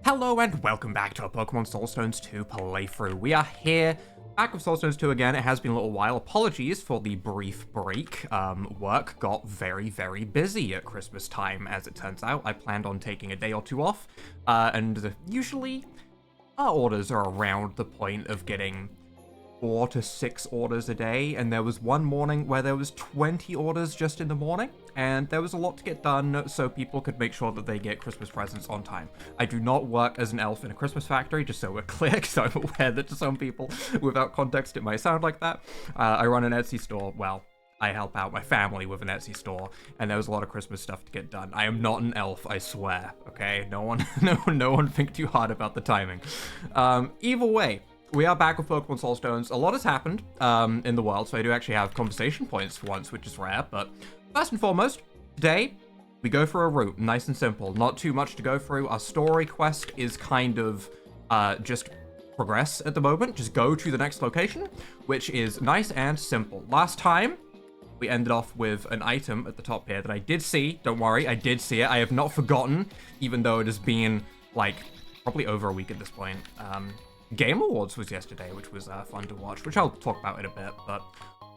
Hello and welcome back to a Pokemon Soulstones 2 playthrough. We are here, back with Soulstones 2 again. It has been a little while. Apologies for the brief break. Work got very, very busy at Christmas time, as it turns out. I planned on taking a day or two off, and usually our orders are around the point of getting 4 to 6 orders a day, and there was one morning where there was 20 orders just in the morning, and there was a lot to get done so people could make sure that they get Christmas presents on time. I do not work as an elf in a Christmas factory, just so we're clear, because I'm aware that to some people, without context, it might sound like that. I run an Etsy store. Well, I help out my family with an Etsy store, and there was a lot of Christmas stuff to get done. I am not an elf, I swear, okay? No one think too hard about the timing. Either way, we are back with Pokemon Soulstones. A lot has happened in the world, so I do actually have conversation points for once, which is rare. But first and foremost, today, we go through a route. Nice and simple. Not too much to go through. Our story quest is kind of just progress at the moment. Just go to the next location, which is nice and simple. Last time, we ended off with an item at the top here that I did see. Don't worry, I did see it. I have not forgotten, even though it has been, like, probably over a week at this point. Game Awards was yesterday, which was fun to watch, which I'll talk about in a bit, but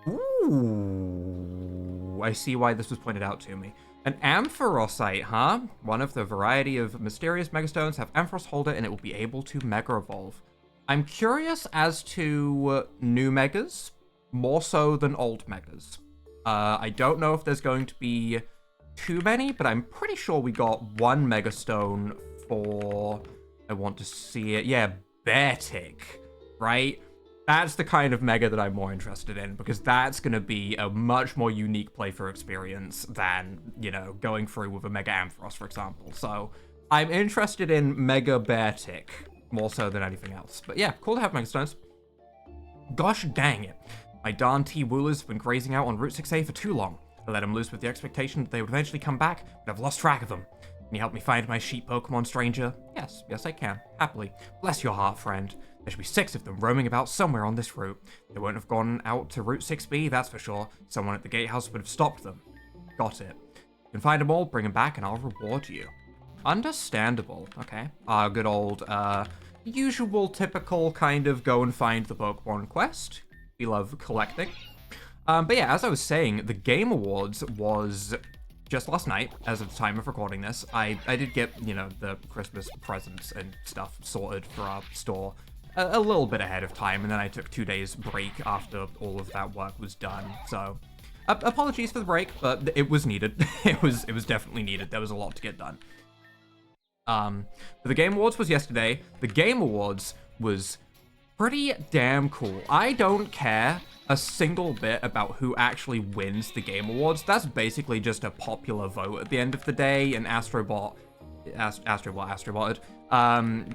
ooh, I see why this was pointed out to me. An Ampharosite, huh? One of the variety of mysterious Megastones have Ampharos hold it, and it will be able to Mega Evolve. I'm curious as to new Megas, more so than old Megas. I don't know if there's going to be too many, but I'm pretty sure we got one Megastone for, I want to see it, yeah, Beartic, right? That's the kind of Mega that I'm more interested in, because that's going to be a much more unique playthrough experience than, you know, going through with a Mega Ampharos, for example. So I'm interested in Mega Beartic more so than anything else. But yeah, cool to have Megastones. Gosh dang it. My darn T-Woolers have been grazing out on Route 6A for too long. I let them loose with the expectation that they would eventually come back, but I've lost track of them. Can you help me find my sheep Pokemon, stranger? Yes, I can. Happily. Bless your heart, friend. There should be 6 of them roaming about somewhere on this route. They won't have gone out to Route 6B, that's for sure. Someone at the gatehouse would have stopped them. Got it. You can find them all, bring them back, and I'll reward you. Understandable. Okay. Our good old, usual, typical kind of go and find the Pokemon quest. We love collecting. But yeah, as I was saying, the Game Awards was just last night, as of the time of recording this. I did get, you know, the Christmas presents and stuff sorted for our store a little bit ahead of time, and then I took 2 days break after all of that work was done. So, apologies for the break, but it was needed. it was definitely needed. There was a lot to get done. But the Game Awards was yesterday. The Game Awards was pretty damn cool. I don't care a single bit about who actually wins the Game Awards. That's basically just a popular vote at the end of the day, and Astrobotted.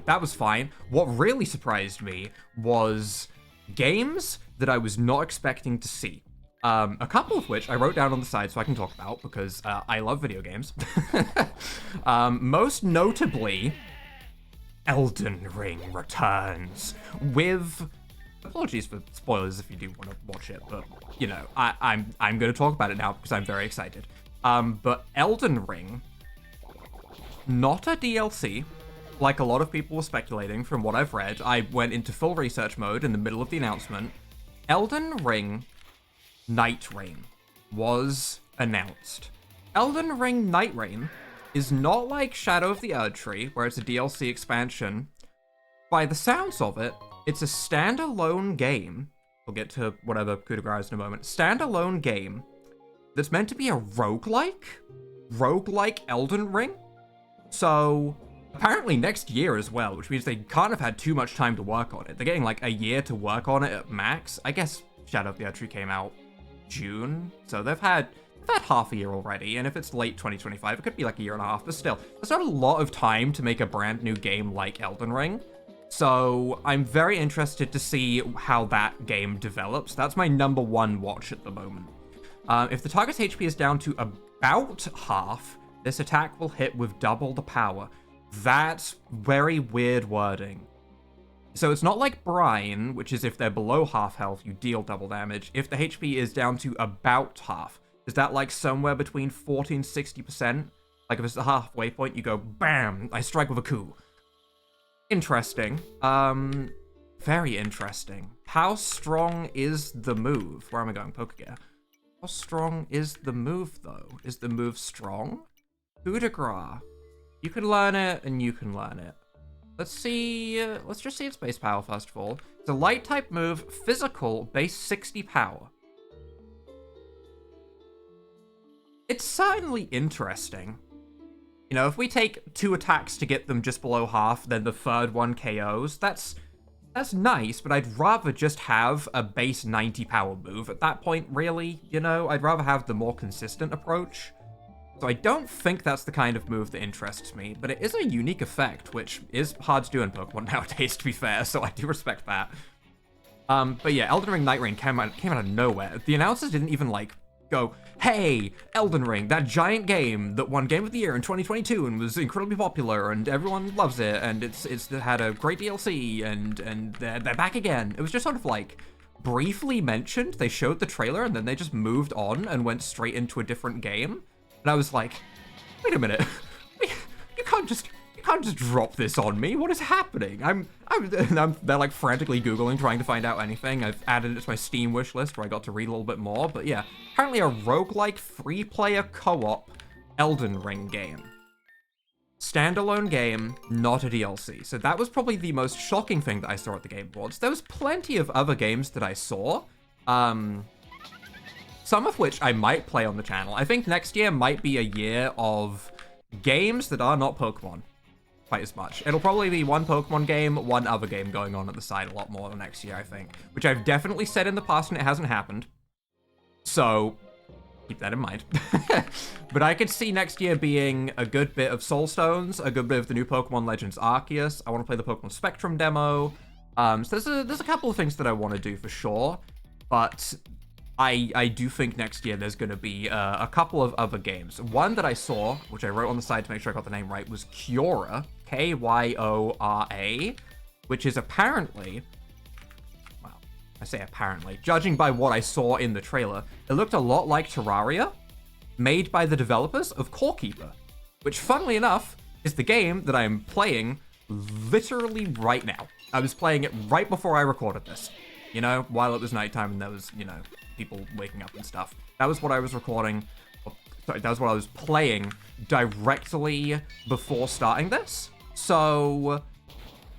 That was fine. What really surprised me was games that I was not expecting to see. A couple of which I wrote down on the side so I can talk about, because I love video games. Most notably, Elden Ring returns with... Apologies for spoilers if you do want to watch it, but, you know, I'm going to talk about it now because I'm very excited. But Elden Ring, not a DLC, like a lot of people were speculating from what I've read. I went into full research mode in the middle of the announcement. Elden Ring Night Rain was announced. Elden Ring Night Rain is not like Shadow of the Erdtree, where it's a DLC expansion. By the sounds of it, it's a standalone game. We'll get to whatever coup de grace in a moment. Standalone game that's meant to be a roguelike? Roguelike Elden Ring? So, apparently next year as well, which means they can't have had too much time to work on it. They're getting like a year to work on it at max. I guess Shadow of the Erdtree came out June, so they've had half a year already, and if it's late 2025, it could be like a year and a half, but still, that's not a lot of time to make a brand new game like Elden Ring. So I'm very interested to see how that game develops. That's my #1 watch at the moment. If the target's HP is down to about half, this attack will hit with double the power. That's very weird wording. So it's not like Brine, which is if they're below half health, you deal double damage. If the HP is down to about half, is that like somewhere between 40 and 60%? Like if it's the halfway point, you go, bam, I strike with a coup. Interesting. Very interesting. How strong is the move? Where am I going? Pokegear. How strong is the move, though? Is the move strong? Coup de grace. You can learn it, and you can learn it. Let's see. Let's just see its base power, first of all. It's a light type move, physical, base 60 power. It's certainly interesting. You know, if we take 2 attacks to get them just below half, then the third one KOs, that's nice, but I'd rather just have a base 90 power move at that point, really, you know? I'd rather have the more consistent approach. So I don't think that's the kind of move that interests me, but it is a unique effect, which is hard to do in Pokemon nowadays, to be fair, so I do respect that. But yeah, Elden Ring Night Rain came out of nowhere. The announcers didn't even, like, go, hey, Elden Ring, that giant game that won Game of the Year in 2022 and was incredibly popular and everyone loves it and it's had a great DLC and they're back again. It was just sort of like briefly mentioned. They showed the trailer and then they just moved on and went straight into a different game. And I was like, wait a minute, you can't just drop this on me. What is happening? They're like frantically Googling, trying to find out anything. I've added it to my Steam wish list where I got to read a little bit more. But yeah, apparently a roguelike 3-player co-op Elden Ring game. Standalone game, not a DLC. So that was probably the most shocking thing that I saw at the Game Awards. There was plenty of other games that I saw. Some of which I might play on the channel. I think next year might be a year of games that are not Pokemon. Quite as much. It'll probably be one Pokemon game, one other game going on at the side a lot more next year, I think. Which I've definitely said in the past and it hasn't happened. So, keep that in mind. But I could see next year being a good bit of Soulstones, a good bit of the new Pokemon Legends Arceus. I want to play the Pokemon Spectrum demo. So there's a couple of things that I want to do for sure. But I do think next year there's going to be a couple of other games. One that I saw, which I wrote on the side to make sure I got the name right, was Kyora, Kyora, which is apparently, well, I say apparently, judging by what I saw in the trailer, it looked a lot like Terraria, made by the developers of Core Keeper, which, funnily enough, is the game that I am playing literally right now. I was playing it right before I recorded this, you know, while it was nighttime and there was, you know, people waking up and stuff. That was what I was recording. Sorry, that was what I was playing directly before starting this. So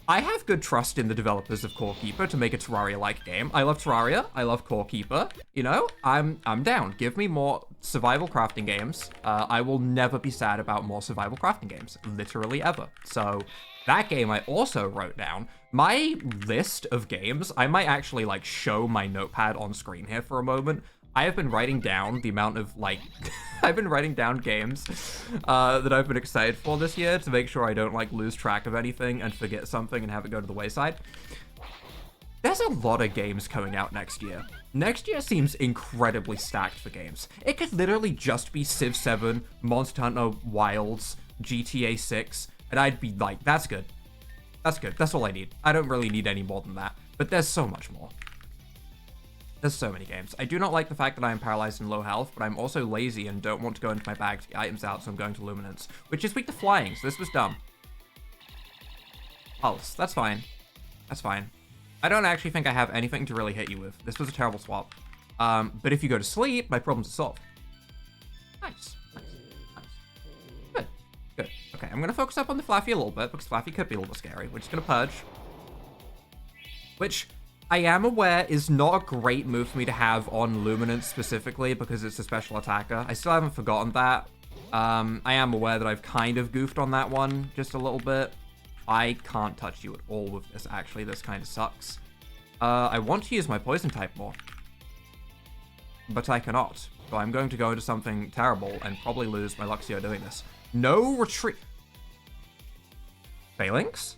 I have good trust in the developers of Core Keeper to make a Terraria-like game. I love Terraria. I love Core Keeper. You know, I'm down. Give me more survival crafting games. I will never be sad about more survival crafting games, literally ever. So that game I also wrote down. My list of games, I might actually like show my notepad on screen here for a moment. I have been writing down the amount of like, I've been writing down games that I've been excited for this year to make sure I don't like lose track of anything and forget something and have it go to the wayside. There's a lot of games coming out next year. Next year seems incredibly stacked for games. It could literally just be Civ 7, Monster Hunter Wilds, GTA 6, and I'd be like, that's good. That's good. That's all I need. I don't really need any more than that. But there's so much more. There's so many games. I do not like the fact that I am paralyzed and low health, but I'm also lazy and don't want to go into my bag to get items out, so I'm going to Luminance, which is weak to flying, so this was dumb. Pulse. That's fine. That's fine. I don't actually think I have anything to really hit you with. This was a terrible swap. But if you go to sleep, my problems are solved. Nice. Nice. Nice. Good. Good. Okay, I'm going to focus up on the Flaffy a little bit, because Flaffy could be a little bit scary. We're just going to Purge. Which I am aware is not a great move for me to have on Luminance specifically, because it's a special attacker. I still haven't forgotten that. I am aware that I've kind of goofed on that one just a little bit. I can't touch you at all with this, actually. This kind of sucks. I want to use my poison type more, but I cannot. So I'm going to go into something terrible and probably lose my Luxxra doing this. No retreat. Phalanx?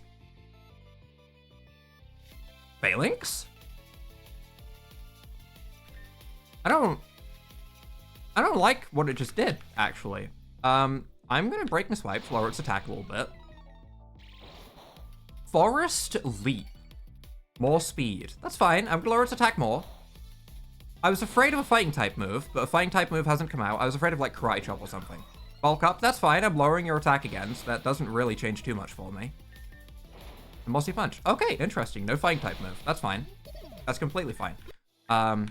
Phalanx? I don't like what it just did, actually. I'm gonna break my swipe to lower its attack a little bit. Forest Leap. More speed. That's fine. I'm gonna lower its attack more. I was afraid of a fighting type move, but a fighting type move hasn't come out. I was afraid of like Karate Chop or something. Bulk up. That's fine. I'm lowering your attack again, so that doesn't really change too much for me. The Mossy Punch. Okay, interesting. No fighting type move. That's fine. That's completely fine. I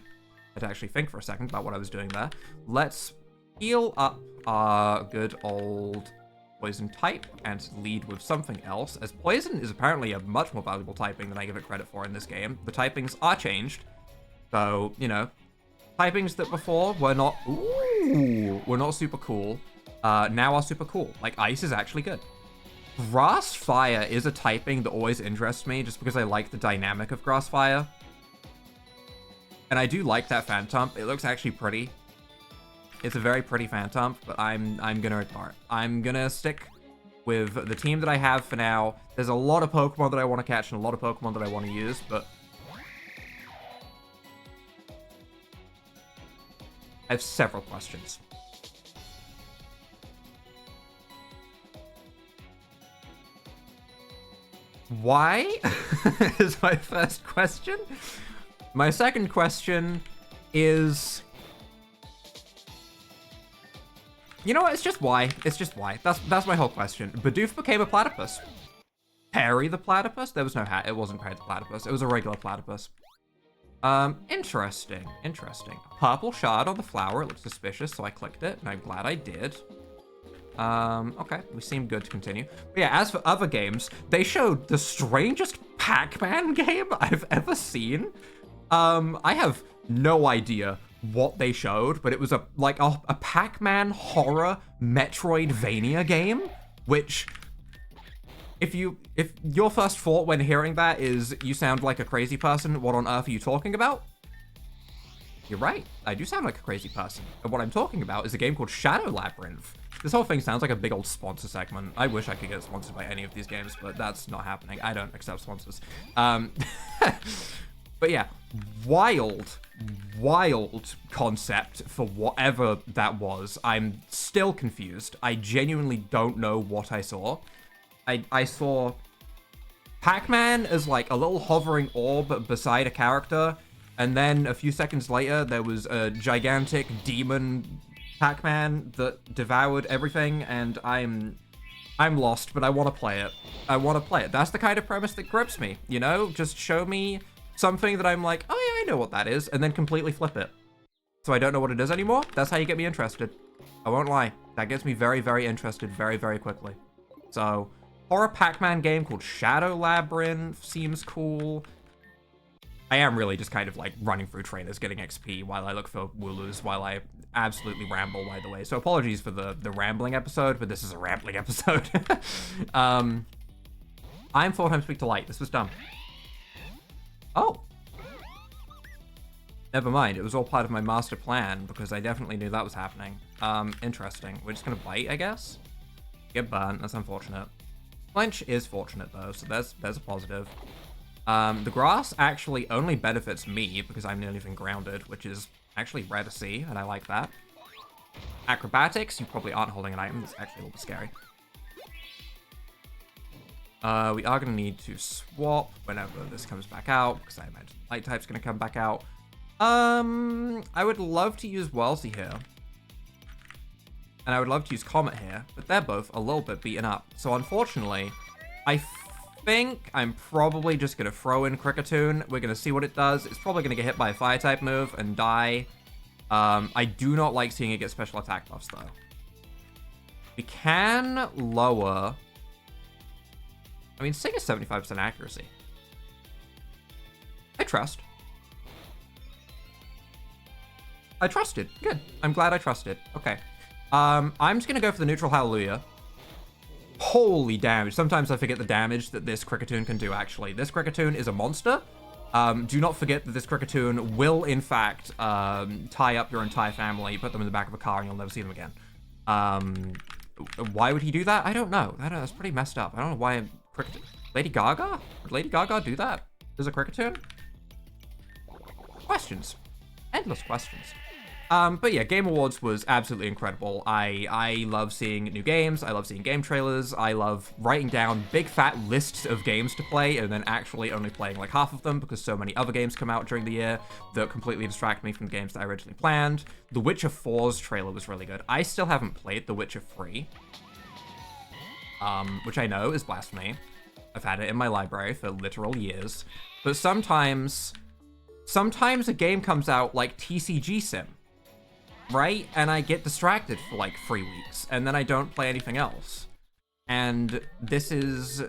had to actually think for a second about what I was doing there. Let's heal up our good old poison type and lead with something else, as poison is apparently a much more valuable typing than I give it credit for in this game. The typings are changed. So, you know, typings that before were not, were not super cool, now are super cool. Like, ice is actually good. Grass Fire is a typing that always interests me, just because I like the dynamic of Grass Fire. And I do like that Phantom. It looks actually pretty. It's a very pretty Phantom, but I'm gonna ignore it. I'm gonna stick with the team that I have for now. There's a lot of Pokemon that I want to catch and a lot of Pokemon that I want to use, but I have several questions. Why is my first question. My second question is, you know what? It's just why. It's just why. That's my whole question. Bidoof became a platypus. Perry the platypus? There was no hat. It wasn't Perry the platypus. It was a regular platypus. Interesting. Interesting. Purple shard on the flower. It looked suspicious, so I clicked it, and I'm glad I did. Okay, we seem good to continue. But yeah, as for other games, they showed the strangest Pac-Man game I've ever seen. I have no idea what they showed, but it was a Pac-Man horror Metroidvania game, which if your first thought when hearing that is you sound like a crazy person, what on earth are you talking about? You're right, I do sound like a crazy person. And what I'm talking about is a game called Shadow Labyrinth. This whole thing sounds like a big old sponsor segment. I wish I could get sponsored by any of these games, but that's not happening. I don't accept sponsors. But yeah, wild concept for whatever that was. I'm still confused. I genuinely don't know what I saw. I saw Pac-Man as like a little hovering orb beside a character, and then a few seconds later, there was a gigantic demon Pac-Man that devoured everything, and I'm lost, but I want to play it. I want to play it. That's the kind of premise that grips me, you know? Just show me something that I'm like, oh yeah, I know what that is, and then completely flip it. So I don't know what it is anymore. That's how you get me interested. I won't lie. That gets me very, very interested very, very quickly. So, horror Pac-Man game called Shadow Labyrinth seems cool. I am really just kind of like running through trailers, getting XP while I look for Wooloos, while I absolutely ramble, by the way. So apologies for the rambling episode, but this is a rambling episode. I'm 4 times weak to light. This was dumb. Oh. Never mind. It was all part of my master plan, because I definitely knew that was happening. Interesting. We're just gonna bite, I guess? Get burnt. That's unfortunate. Flinch is fortunate, though, so there's a positive. The grass actually only benefits me because I'm nearly been grounded, which is actually rare to see, and I like that. Acrobatics, you probably aren't holding an item. That's actually a little bit scary. We are going to need to swap whenever this comes back out, because I imagine light type's going to come back out. I would love to use Wellesley here. And I would love to use Comet here, but they're both a little bit beaten up. So unfortunately, I think I'm probably just going to throw in Kricketune. We're going to see what it does. It's probably going to get hit by a fire-type move and die. I do not like seeing it get special attack buffs, though. We can lower... I mean, Sing is 75% accuracy. I trust. I trusted. Good. I'm glad I trusted. Okay. I'm just going to go for the neutral Hallelujah. Holy damage. Sometimes I forget the damage that this Kricketune can do, actually. This Kricketune is a monster. Do not forget that this Kricketune will, in fact, tie up your entire family, put them in the back of a car, and you'll never see them again. Why would he do that? I don't know. That's pretty messed up. I don't know why Kricketune... Lady Gaga? Would Lady Gaga do that? There's a Kricketune? Questions. Endless questions. But yeah, Game Awards was absolutely incredible. I love seeing new games. I love seeing game trailers. I love writing down big fat lists of games to play and then actually only playing like half of them because so many other games come out during the year that completely distract me from the games that I originally planned. The Witcher 4's trailer was really good. I still haven't played The Witcher 3, which I know is blasphemy. I've had it in my library for literal years. But sometimes a game comes out like TCG Sim, right? And I get distracted for like 3 weeks, and then I don't play anything else. And this is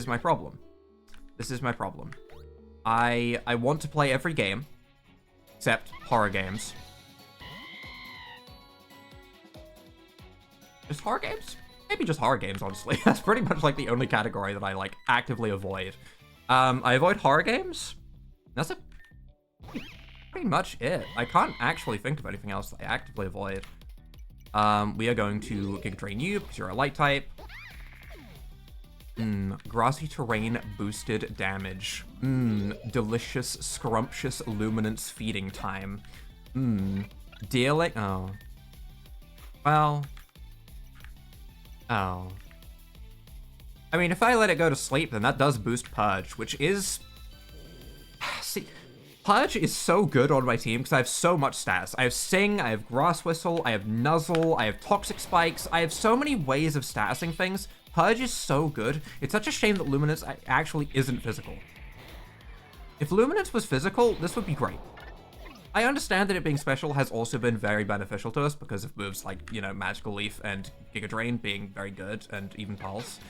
my problem. This is my problem. I want to play every game, except horror games. Just horror games? Maybe just horror games, honestly. That's pretty much like the only category that I like actively avoid. I avoid horror games. That's pretty much it. I can't actually think of anything else that I actively avoid. We are going to Giga Drain you because you're a light type. Grassy terrain boosted damage. Delicious, scrumptious luminance feeding time. Dealing. Oh. Well. Oh. I mean, if I let it go to sleep, then that does boost Purge, which is... See, Purge is so good on my team because I have so much stats. I have Sing, I have Grass Whistle, I have Nuzzle, I have Toxic Spikes. I have so many ways of statusing things. Purge is so good. It's such a shame that Luminance actually isn't physical. If Luminance was physical, this would be great. I understand that it being special has also been very beneficial to us because of moves like, you know, Magical Leaf and Giga Drain being very good, and even Pulse.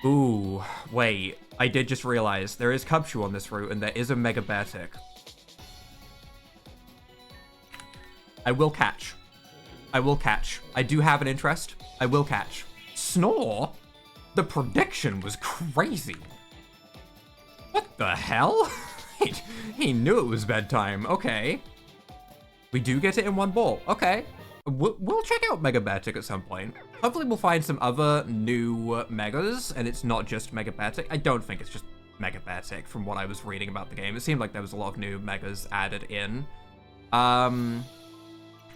Ooh, wait. I did just realize there is Cubchoo on this route, and there is a Mega Bear Tick. I will catch. I will catch. I do have an interest. I will catch. Snore? The prediction was crazy. What the hell? He knew it was bedtime. Okay. We do get it in one ball. Okay. We'll check out Mega Beartic at some point. Hopefully we'll find some other new Megas, and it's not just Mega Beartic. I don't think it's just Mega Beartic from what I was reading about the game. It seemed like there was a lot of new Megas added in. But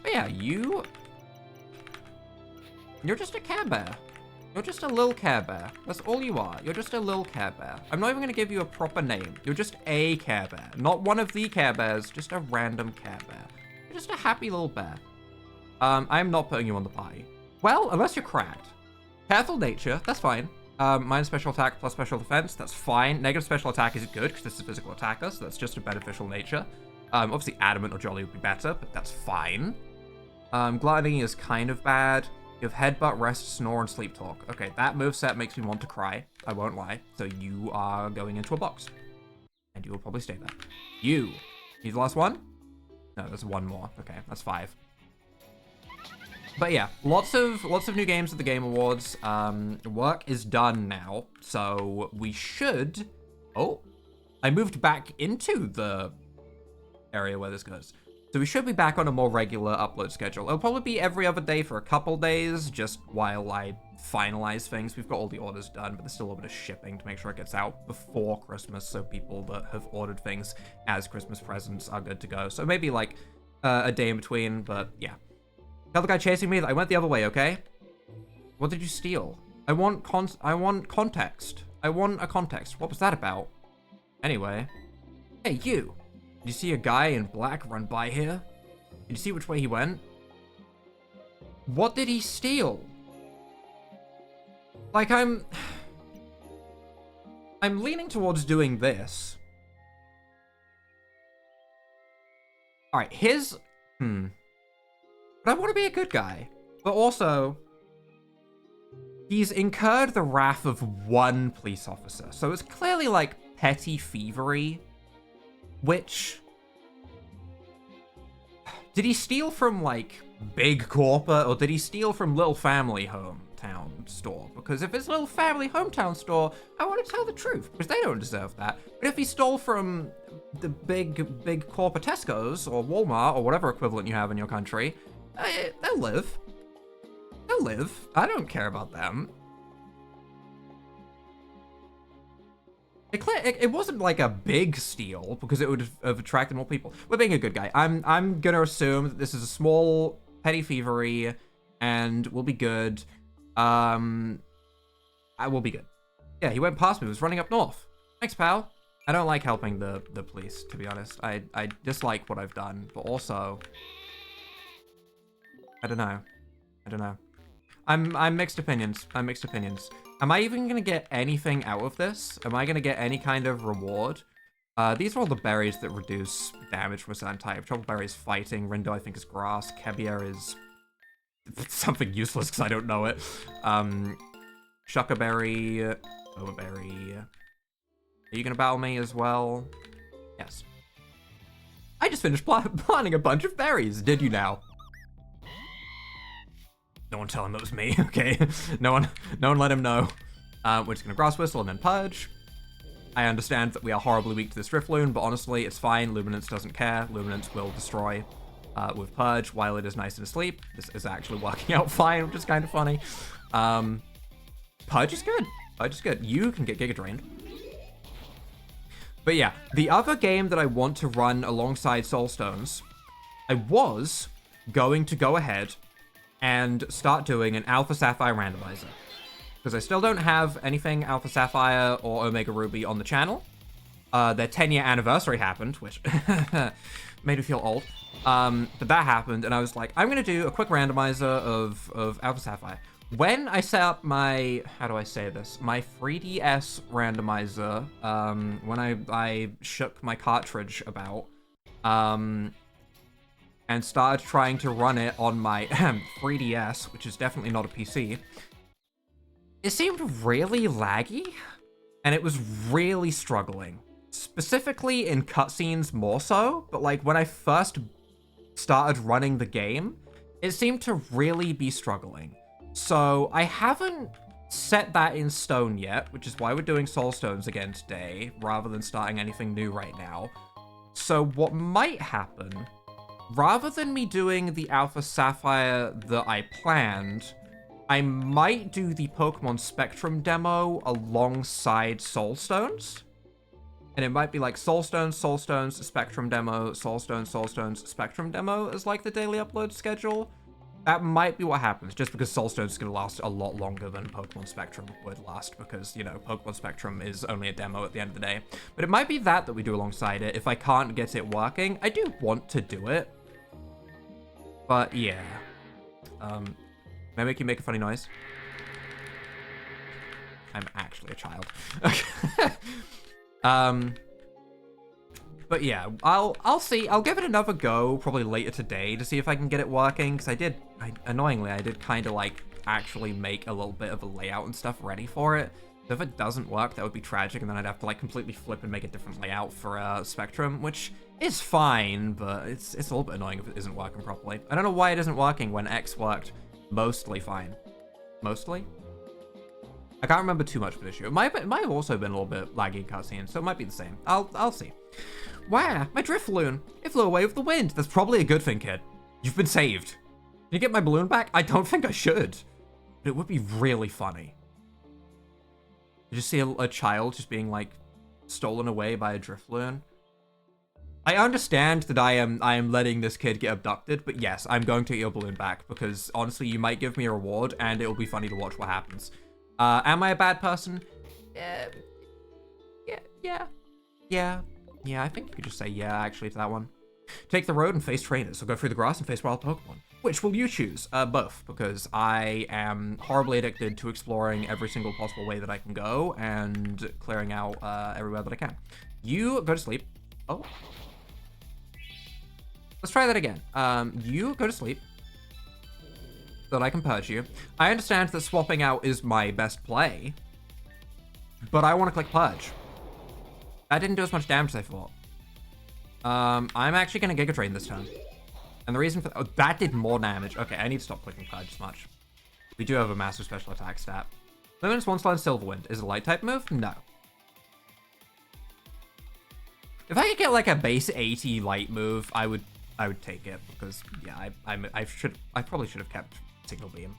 yeah, you're just a Care Bear. You're just a little Care Bear. That's all you are. You're just a little Care Bear. I'm not even going to give you a proper name. You're just a Care Bear. Not one of the Care Bears, just a random Care Bear. You're just a happy little bear. I'm not putting you on the party. Well, unless you're cracked. Careful nature, that's fine. Minus special attack plus special defense, that's fine. Negative special attack is good because this is a physical attacker, so that's just a beneficial nature. Obviously adamant or jolly would be better, but that's fine. Gliding is kind of bad. You have headbutt, rest, snore, and sleep talk. Okay, that moveset makes me want to cry. I won't lie. So you are going into a box. And you will probably stay there. You the last one? No, there's one more. Okay, that's 5. But yeah, lots of new games at the Game Awards. Work is done now, so we should... Oh, I moved back into the area where this goes. So we should be back on a more regular upload schedule. It'll probably be every other day for a couple days, just while I finalize things. We've got all the orders done, but there's still a little bit of shipping to make sure it gets out before Christmas, so people that have ordered things as Christmas presents are good to go. So maybe like a day in between, but yeah. Tell the guy chasing me that I went the other way, okay? What did you steal? I want context. I want a context. What was that about? Anyway. Hey, you. Did you see a guy in black run by here? Did you see which way he went? What did he steal? Like, I'm leaning towards doing this. Alright, But I want to be a good guy. But also, he's incurred the wrath of one police officer. So it's clearly, like, petty thievery. Which... Did he steal from, like, big corporate, or did he steal from little family hometown store? Because if it's little family hometown store, I want to tell the truth, because they don't deserve that. But if he stole from the big corporate Tesco's, or Walmart, or whatever equivalent you have in your country... They'll live. They'll live. I don't care about them. It wasn't like a big steal because it would have attracted more people. We're being a good guy. I'm gonna assume that this is a small petty thievery, and we'll be good. I will be good. Yeah, he went past me. He was running up north. Thanks, pal. I don't like helping the police, to be honest. I dislike what I've done, but also. I don't know. I'm mixed opinions. Am I even gonna get anything out of this? Am I gonna get any kind of reward? These are all the berries that reduce damage from a certain type. Troubleberry is fighting. Rindo, I think, is grass. Kebier is something useless because I don't know it. Shuckerberry, Overberry. Are you gonna battle me as well? Yes. I just finished planting a bunch of berries. Did you now? No one tell him it was me, okay? No one let him know. We're just gonna Grass Whistle and then Purge. I understand that we are horribly weak to this DRIFLOON, but honestly, it's fine. Luminance doesn't care. Luminance will destroy with Purge while it is nice and asleep. This is actually working out fine, which is kind of funny. Purge is good. Purge is good. You can get Giga Drained. But yeah, the other game that I want to run alongside Soulstones, I was going to go ahead and start doing an Alpha Sapphire randomizer. Because I still don't have anything Alpha Sapphire or Omega Ruby on the channel. Their 10-year anniversary happened, which made me old. But that happened, and I was like, I'm going to do a quick randomizer of Alpha Sapphire. When I set up my, how do I say this? My 3DS randomizer, when I shook my cartridge about, and started trying to run it on my 3DS, which is definitely not a PC, it seemed really laggy, and it was really struggling. Specifically in cutscenes more so, but like when I first started running the game, it seemed to really be struggling. So I haven't set that in stone yet, which is why we're doing Soulstones again today, rather than starting anything new right now. So what might happen, rather than me doing the Alpha Sapphire that I planned, I might do the Pokemon Spectrum demo alongside Soulstones. And it might be like Soulstones, Soulstones, Spectrum demo, Soulstones, Soulstones, Spectrum demo as like the daily upload schedule. That might be what happens, just because Soulstones is going to last a lot longer than Pokemon Spectrum would last, because, you know, Pokemon Spectrum is only a demo at the end of the day. But it might be that we do alongside it. If I can't get it working, I do want to do it. But, yeah. Can I make you make a funny noise? I'm actually a child. But yeah, I'll see. I'll give it another go probably later today to see if I can get it working, because annoyingly, I did kind of like actually make a little bit of a layout and stuff ready for it. So if it doesn't work, that would be tragic, and then I'd have to like completely flip and make a different layout for Spectrum, which is fine, but it's a little bit annoying if it isn't working properly. I don't know why it isn't working when X worked mostly fine. Mostly? I can't remember too much of the issue. It might have also been a little bit laggy in cutscenes, so it might be the same. I'll see. Wow, my DRIFLOON! It flew away with the wind. That's probably a good thing, kid. You've been saved. Can you get my balloon back? I don't think I should. But it would be really funny. You just see a child just being, like, stolen away by a DRIFLOON. I understand that I am letting this kid get abducted, but yes, I'm going to get your balloon back, because honestly, you might give me a reward, and it will be funny to watch what happens. Am I a bad person? Yeah, I think you could just say yeah, actually, to that one. Take the road and face trainers, or go through the grass and face wild Pokemon. Which will you choose? Both, because I am horribly addicted to exploring every single possible way that I can go, and clearing out everywhere that I can. You go to sleep. Oh. Let's try that again. You go to sleep, so that I can purge you. I understand that swapping out is my best play, but I want to click purge. That didn't do as much damage as I thought. I'm actually going to Giga Drain this turn. And the reason for that did more damage. Okay, I need to stop clicking purge as much. We do have a massive special attack stat. Luminance One-Star Silverwind. Is it a light type move? No. If I could get like a base 80 light move, I would take it, because yeah, I probably should have kept Signal Beam,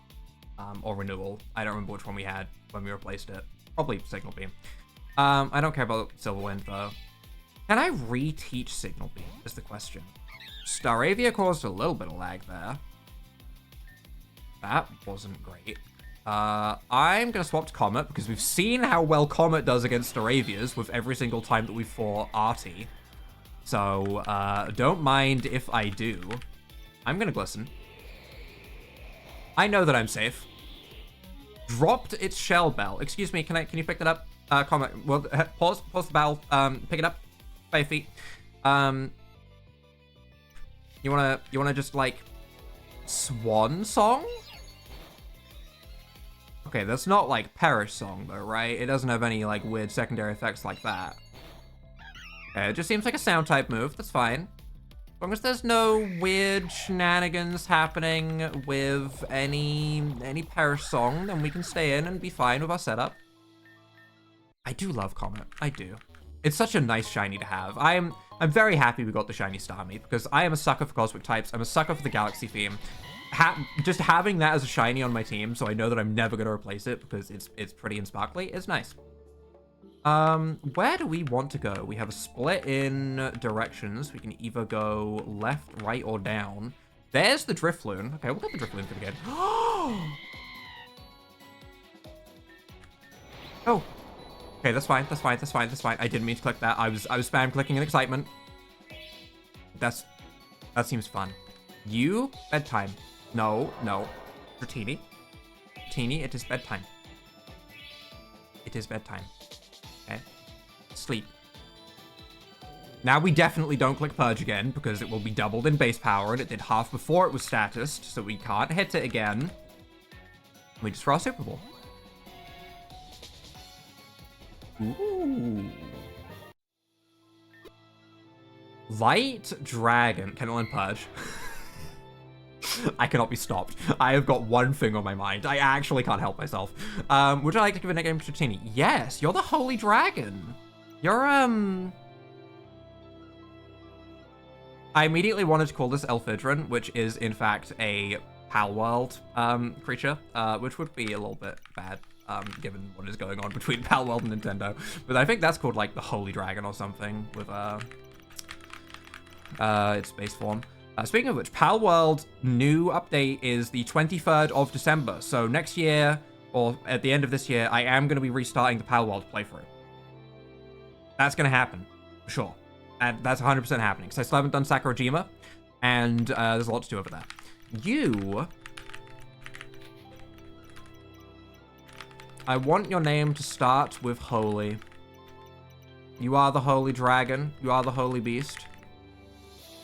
or Renewal. I don't remember which one we had when we replaced it. Probably Signal Beam. I don't care about Silverwind though. Can I reteach Signal Beam is the question. Staravia caused a little bit of lag there. That wasn't great. I'm gonna swap to Comet, because we've seen how well Comet does against Staravias with every single time that we fought Artie. So, don't mind if I do. I'm gonna Glisten. I know that I'm safe. dropped its shell bell. Excuse me, can you pick that up? Comment. Well, pause the bell. Pick it up. 5 feet. You wanna just like swan song? Okay, that's not like perish song though, right? It doesn't have any like weird secondary effects like that. Okay, it just seems like a sound type move. That's fine. As long as there's no weird shenanigans happening with any perish song, then we can stay in and be fine with our setup. I do love Comet. I do. It's such a nice shiny to have. I'm very happy we got the shiny Starmie because I am a sucker for cosmic types. I'm a sucker for the galaxy theme. Just having that as a shiny on my team, so I know that I'm never gonna replace it because it's pretty and sparkly, is nice. Where do we want to go? We have a split in directions. We can either go left, right, or down. There's the DRIFLOON. Okay, we'll get the DRIFLOON for the game. Oh. Okay, that's fine. That's fine. That's fine. That's fine. I didn't mean to click that. I was spam clicking in excitement. That seems fun. You bedtime. No. Dratini. Dratini, it is bedtime. It is bedtime. Okay. Sleep. Now we definitely don't click Purge again because it will be doubled in base power and it did half before it was statused, so we can't hit it again. We just draw a Super Ball. Ooh. Light Dragon. Can I Purge? I cannot be stopped. I have got one thing on my mind. I actually can't help myself. Would you like to give a nickname to Dratini? Yes, you're the Holy Dragon. You're, I immediately wanted to call this Elphidron, which is, in fact, a Palworld creature, which would be a little bit bad, given what is going on between Palworld and Nintendo. But I think that's called, like, the Holy Dragon or something, with, its base form. Speaking of which, Palworld new update is the 23rd of December. So next year, or at the end of this year, I am going to be restarting the Palworld playthrough. That's going to happen, for sure. And that's 100% happening, because I still haven't done Sakurajima, and there's a lot to do over that. I want your name to start with Holy. You are the Holy Dragon. You are the Holy Beast.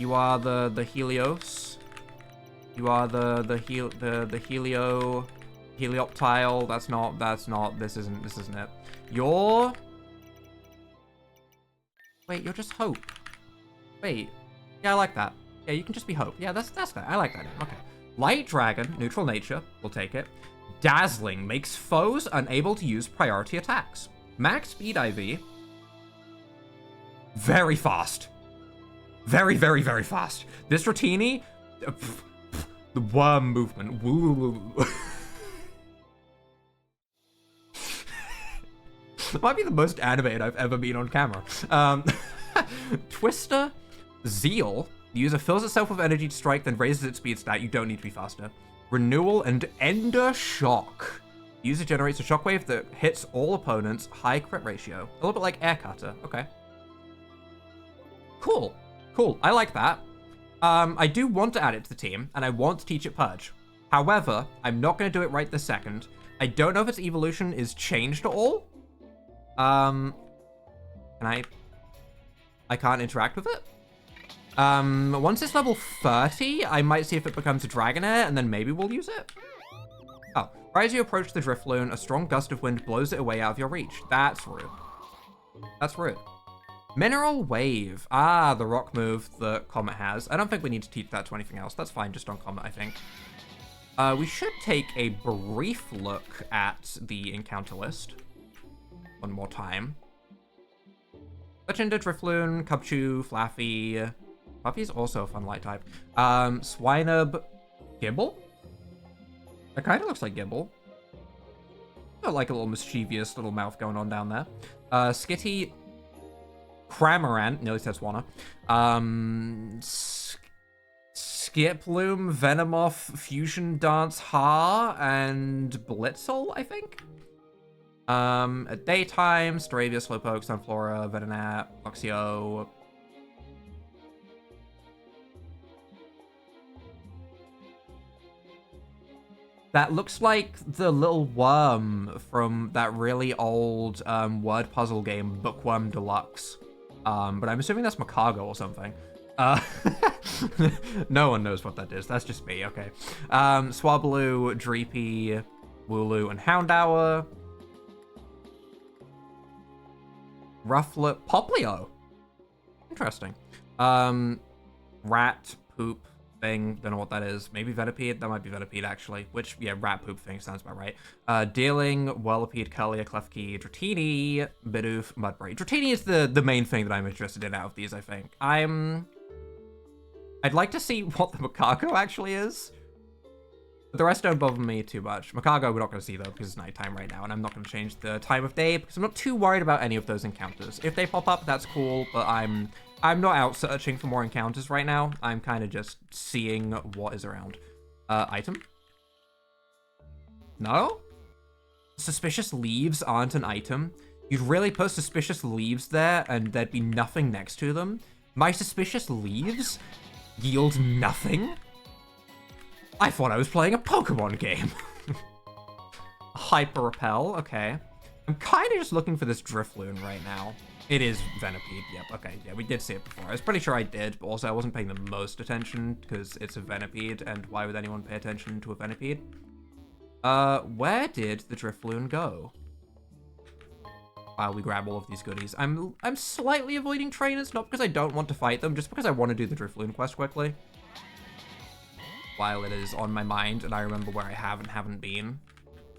You are the Helios. You are the Helioptile. This isn't it. You're... Wait, you're just Hope. Wait. Yeah, I like that. Yeah, you can just be Hope. Yeah, that's that. I like that name. Okay. Light Dragon, neutral nature. We'll take it. Dazzling makes foes unable to use priority attacks. Max speed IV. Very fast. Very, very, very fast. This Dratini, the worm movement. That might be the most animated I've ever been on camera. Twister, Zeal. The user fills itself with energy to strike, then raises its speed stat. You don't need to be faster. Renewal and Ender Shock. The user generates a shockwave that hits all opponents. High crit ratio. A little bit like Air Cutter. Okay. Cool. Cool, I like that. I do want to add it to the team, and I want to teach it Purge. However, I'm not going to do it right this second. I don't know if its evolution is changed at all. Can I can't interact with it? Once it's level 30, I might see if it becomes a Dragonair, and then maybe we'll use it. Oh, right as you approach the DRIFLOON, a strong gust of wind blows it away out of your reach. That's rude. That's rude. Mineral Wave. Ah, the rock move that Comet has. I don't think we need to teach that to anything else. That's fine just on Comet, I think. We should take a brief look at the encounter list. One more time. Legenda, DRIFLOON, Cubchoo, Flaffy. Fluffy's also a fun light type. Swinub, Gibble? That kind of looks like Gibble. Got like a little mischievous little mouth going on down there. Skitty, Cramorant, nearly said Swanna. Skiploom, Venomoth, Fusion Dance, Ha, and Blitzel, I think. At daytime, Staravia, Slowpoke, Sunflora, Venonat, Luxio. That looks like the little worm from that really old word puzzle game, Bookworm Deluxe. But I'm assuming that's Macago or something. Uh, no one knows what that is. That's just me. Okay. Swablu, Dreepy, Wooloo, and Houndour. Rufflet, Poplio. Interesting. Rat, Poop thing. Don't know what that is. Maybe Venipede? That might be Venipede, actually. Which, yeah, rat poop thing sounds about right. Dealing, Whirlipede, Curlier, Klefki, Dratini, Bidoof, Mudbray. Dratini is the main thing that I'm interested in out of these, I think. I'd like to see what the Macaco actually is. But the rest don't bother me too much. Macago we're not going to see, though, because it's nighttime right now, and I'm not going to change the time of day, because I'm not too worried about any of those encounters. If they pop up, that's cool, but I'm not out searching for more encounters right now. I'm kind of just seeing what is around. Item? No? Suspicious leaves aren't an item. You'd really put suspicious leaves there and there'd be nothing next to them? My suspicious leaves yield nothing? I thought I was playing a Pokemon game. Hyper Repel, okay. I'm kind of just looking for this Drifloon right now. It is Venipede, yep, okay, yeah, we did see it before. I was pretty sure I did, but also I wasn't paying the most attention because it's a Venipede, and why would anyone pay attention to a Venipede? Where did the Drifloon go? While we grab all of these goodies. I'm slightly avoiding trainers, not because I don't want to fight them, just because I want to do the Drifloon quest quickly. While it is on my mind, and I remember where I have and haven't been.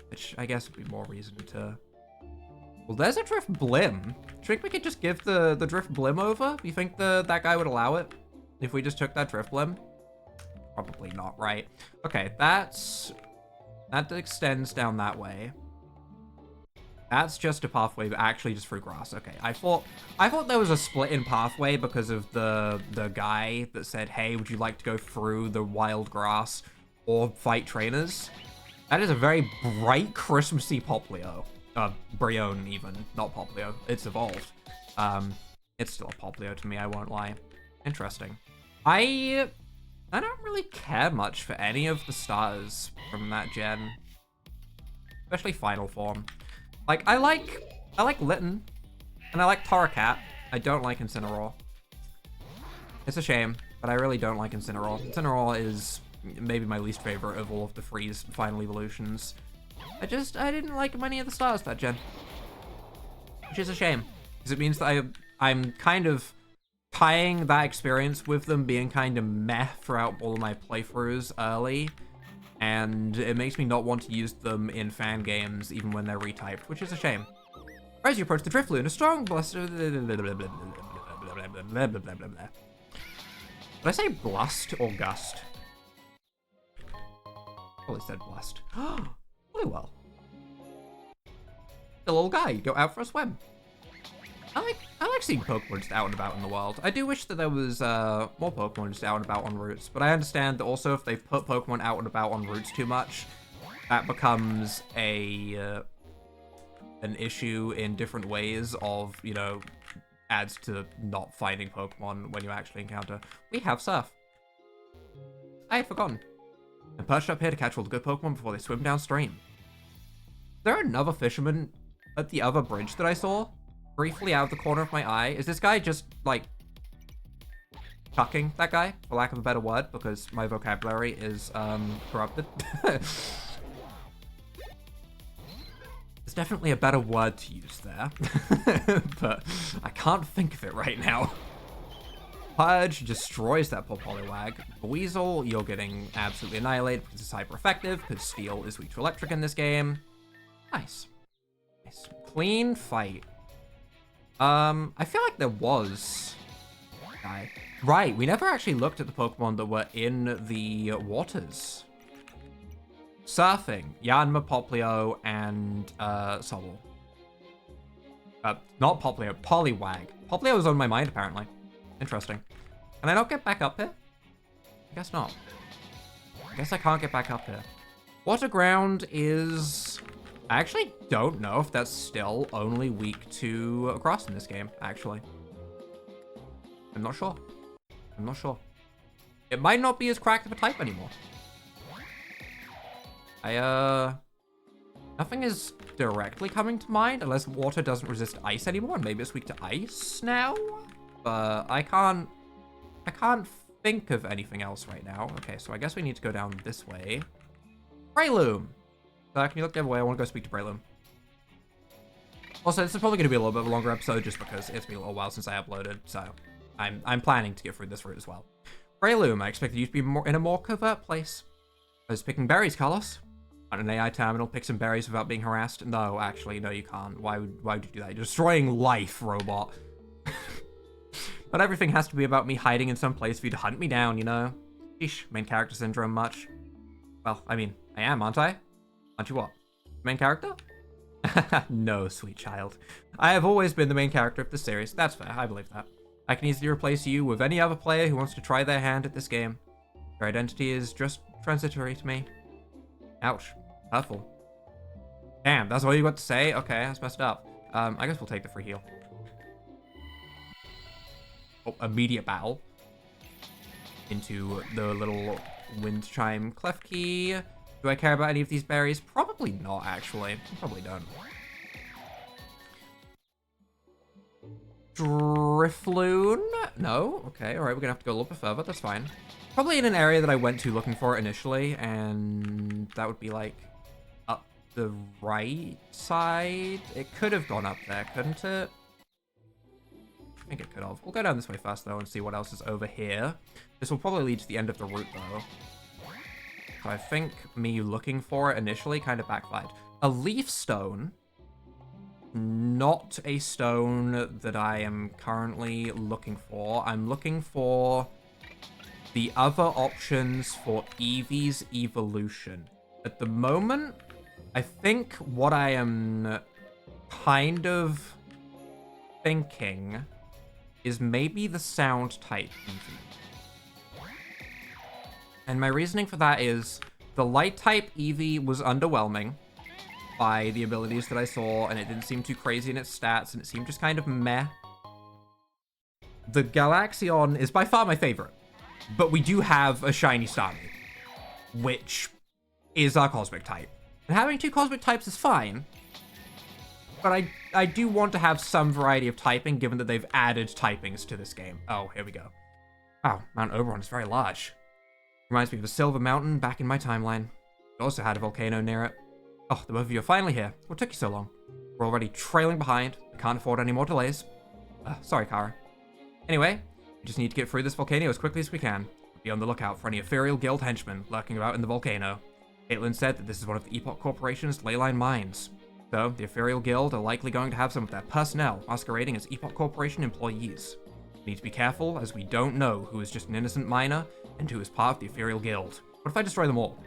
Which I guess would be more reason to... Well, there's a Drifblim. Do you think we could just give the Drifblim over? You think that guy would allow it? If we just took that Drifblim? Probably not, right? Okay, that extends down that way. That's just a pathway, but actually just through grass. Okay, I thought there was a split in pathway because of the guy that said, hey, would you like to go through the wild grass or fight trainers? That is a very bright, Christmassy Poplio. Brion even, not Poplio. It's evolved. It's still a Poplio to me, I won't lie. Interesting. I don't really care much for any of the stars from that gen. Especially Final Form. Like, I like Litten, and I like Torracat. I don't like Incineroar. It's a shame, but I really don't like Incineroar. Incineroar is maybe my least favorite of all of the Freeze final evolutions. I didn't like many of the stars that gen. Which is a shame, because it means that I'm kind of tying that experience with them being kind of meh throughout all of my playthroughs early. And it makes me not want to use them in fan games, even when they're retyped, which is a shame. As you approach the Drifloon, a strong blast... Did I say blast or gust? Probably said blast. Really well. The little guy, go out for a swim. I like seeing Pokemon just out and about in the world. I do wish that there was more Pokemon just out and about on routes, but I understand that also if they've put Pokemon out and about on routes too much, that becomes an issue in different ways of, you know, adds to not finding Pokemon when you actually encounter. We have Surf. I had forgotten. I'm perched up here to catch all the good Pokemon before they swim downstream. Is there another fisherman at the other bridge that I saw? Briefly out of the corner of my eye. Is this guy just, like, cucking that guy, for lack of a better word, because my vocabulary is, corrupted? There's definitely a better word to use there, but I can't think of it right now. Purge destroys that poor Poliwag. Weasel, you're getting absolutely annihilated because it's hyper effective, because Steel is weak to electric in this game. Nice. Nice. Clean fight. I feel like there was a guy. Right, we never actually looked at the Pokemon that were in the waters. Surfing, Yanma, Poplio, and Sobble. Not Poplio, Poliwag. Poplio was on my mind, apparently. Interesting. Can I not get back up here? I guess not. I guess I can't get back up here. Water Ground is... I actually don't know if that's still only weak to grass in this game, actually. I'm not sure. I'm not sure. It might not be as cracked of a type anymore. Nothing is directly coming to mind, unless water doesn't resist ice anymore, and maybe it's weak to ice now? But I can't think of anything else right now. Okay, so I guess we need to go down this way. Breloom! Can you look the other way? I want to go speak to Breloom. Also, this is probably going to be a little bit of a longer episode just because it's been a little while since I uploaded, so I'm planning to get through this route as well. Breloom, I expected you to be in a more covert place. I was picking berries, Carlos. On an AI terminal, pick some berries without being harassed? No, actually, no, you can't. Why would you do that? You're destroying life, robot. Not everything has to be about me hiding in some place for you to hunt me down, you know? Sheesh, main character syndrome much? Well, I mean, I am, aren't I? Aren't you what? Main character? No, sweet child. I have always been the main character of this series. That's fair, I believe that. I can easily replace you with any other player who wants to try their hand at this game. Your identity is just transitory to me. Ouch. Hurtful. Damn, that's all you got to say? Okay, that's messed up. I guess we'll take the free heal. Oh, immediate battle. Into the little wind chime clef key. Do I care about any of these berries? Probably not, actually. I probably don't. DRIFLOON? No? Okay, alright, we're gonna have to go a little bit further. That's fine. Probably in an area that I went to looking for initially, and that would be, like, up the right side? It could have gone up there, couldn't it? I think it could have. We'll go down this way first, though, and see what else is over here. This will probably lead to the end of the route, though. So I think me looking for it initially kind of backfired. A leaf stone. Not a stone that I am currently looking for. I'm looking for the other options for Eevee's evolution. At the moment, I think what I am kind of thinking is maybe the sound type Eevee. And my reasoning for that is the light type Eevee was underwhelming by the abilities that I saw, and it didn't seem too crazy in its stats, and it seemed just kind of meh. The Galaxion is by far my favorite, but we do have a shiny Starmie, which is our cosmic type. And having two cosmic types is fine, but I do want to have some variety of typing, given that they've added typings to this game. Oh, here we go. Wow, Mount Oberon is very large. Reminds me of a silver mountain back in my timeline. It also had a volcano near it. Oh, the both of you are finally here. What took you so long? We're already trailing behind. I can't afford any more delays. Sorry, Kara. Anyway, we just need to get through this volcano as quickly as we can. Be on the lookout for any Ethereal Guild henchmen lurking about in the volcano. Caitlin said that this is one of the Epoch Corporation's leyline mines. So, the Ethereal Guild are likely going to have some of their personnel masquerading as Epoch Corporation employees. We need to be careful, as we don't know who is just an innocent miner and who is part of the Ethereal Guild. What if I destroy them all?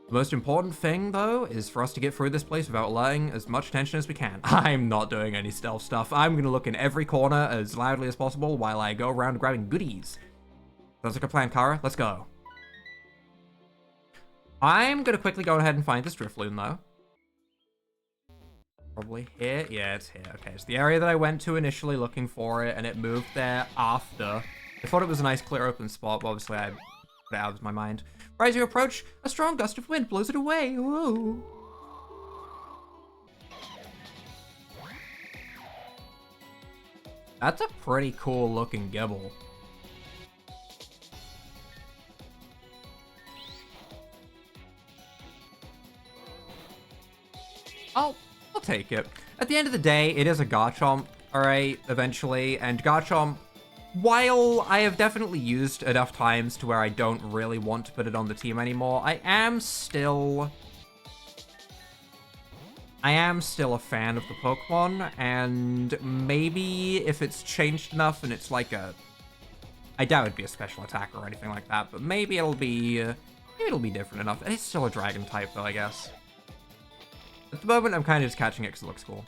The most important thing, though, is for us to get through this place without alerting as much attention as we can. I'm not doing any stealth stuff. I'm going to look in every corner as loudly as possible while I go around grabbing goodies. Sounds like a plan, Kara. Let's go. I'm going to quickly go ahead and find this DRIFLOON, though. Probably here. Yeah, it's here. Okay, it's the area that I went to initially looking for it, and it moved there after. I thought it was a nice, clear, open spot, but obviously I put it out of my mind. Right as you approach, a strong gust of wind blows it away. Whoa. That's a pretty cool looking Gibble. I'll take it. At the end of the day, it is a Garchomp, alright, eventually, and Garchomp, while I have definitely used enough times to where I don't really want to put it on the team anymore, I am still a fan of the Pokemon, and maybe if it's changed enough and it's like I doubt it'd be a special attacker or anything like that, but maybe it'll be different enough. And it's still a dragon type though, I guess. At the moment, I'm kind of just catching it because it looks cool.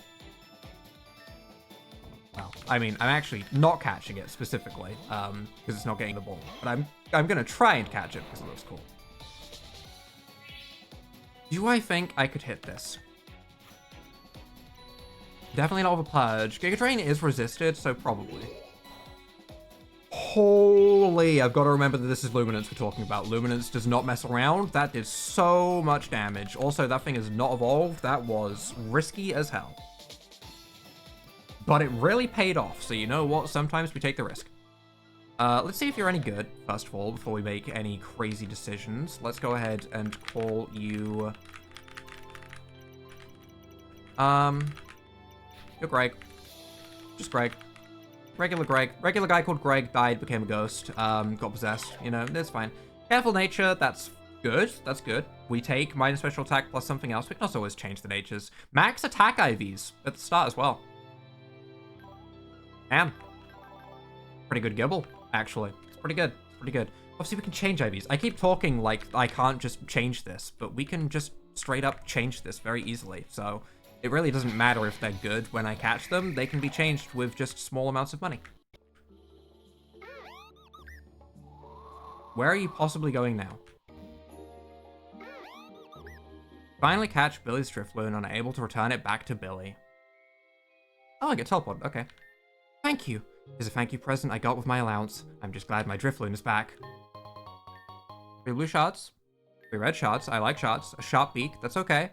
Well, I mean, I'm actually not catching it specifically, because it's not getting the ball. But I'm gonna try and catch it because it looks cool. Do I think I could hit this? Definitely not with a Purge. Giga Drain is resisted, so probably. Holy, I've got to remember that this is Luminance we're talking about. Luminance does not mess around. That did so much damage. Also, that thing is not evolved. That was risky as hell. But it really paid off, so you know what? Sometimes we take the risk. Let's see if you're any good, first of all, before we make any crazy decisions. Let's go ahead and call you... You're Greg. Just Greg. Regular Greg. Regular guy called Greg died, became a ghost, got possessed. You know, that's fine. Careful nature, that's good. That's good. We take minus special attack plus something else. We can also always change the natures. Max attack IVs at the start as well. Damn. Pretty good gibble, actually. It's pretty good. Pretty good. Obviously, we can change IVs. I keep talking like I can't just change this, but we can just straight up change this very easily. So it really doesn't matter if they're good when I catch them. They can be changed with just small amounts of money. Where are you possibly going now? Finally catch Billy's DRIFLOON and are able to return it back to Billy. Oh, I get teleported. Okay. Thank you. Here's a thank you present I got with my allowance. I'm just glad my DRIFLOON is back. 3 blue shards. 3 red shards. I like shards. A sharp beak. That's okay.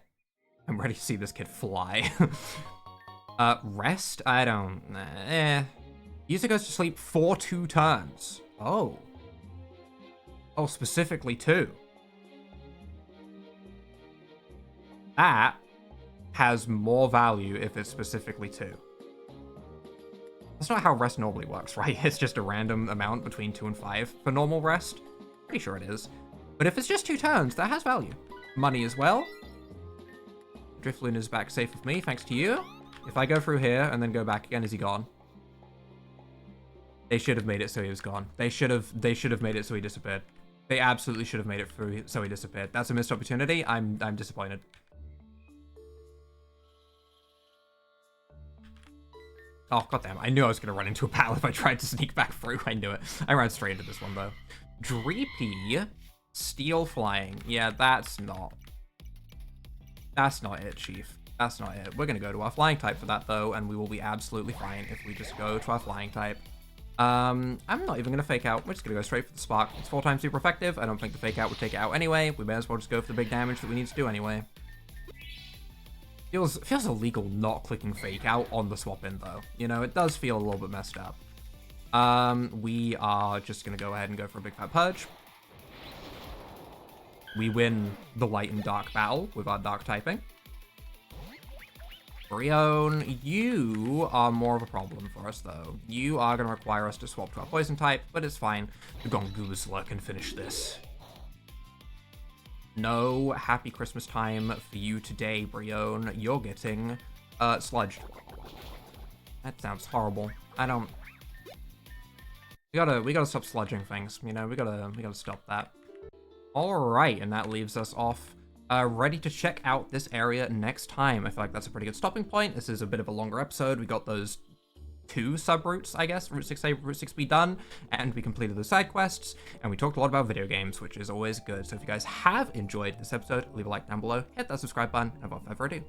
I'm ready to see this kid fly. Rest? I don't... User goes to sleep for 2 turns. Oh. Oh, specifically 2. That has more value if it's specifically 2. That's not how rest normally works, right? It's just a random amount between 2 and 5 for normal rest. Pretty sure it is. But if it's just 2 turns, that has value. Money as well. DRIFLOON is back safe with me, thanks to you. If I go through here and then go back again, is he gone? They should have made it so he was gone. They should have made it so he disappeared. They absolutely should have made it through so he disappeared. That's a missed opportunity. I'm disappointed. Oh, goddamn. I knew I was going to run into a battle if I tried to sneak back through. I knew it. I ran straight into this one, though. Dreepy. Steel flying. Yeah, that's not it, Chief. That's not it. We're going to go to our flying type for that, though, and we will be absolutely fine if we just go to our flying type. I'm not even going to fake out. We're just going to go straight for the spark. It's 4 times super effective. I don't think the fake out would take it out anyway. We may as well just go for the big damage that we need to do anyway. Feels illegal not clicking fake out on the swap in, though. You know, it does feel a little bit messed up. We are just going to go ahead and go for a big fat purge. We win the light and dark battle with our dark typing. Brion, you are more of a problem for us, though. You are going to require us to swap to our poison type, but it's fine. The Gongoozler can finish this. No happy Christmas time for you today, Brion. You're getting sludged. That sounds horrible. I don't... We gotta stop sludging things, you know, we gotta stop that. Alright, and that leaves us off ready to check out this area next time. I feel like that's a pretty good stopping point. This is a bit of a longer episode. We got those 2 sub-routes, I guess, Route 6A, Route 6B done, and we completed the side quests, and we talked a lot about video games, which is always good. So if you guys have enjoyed this episode, leave a like down below, hit that subscribe button, and without further ado,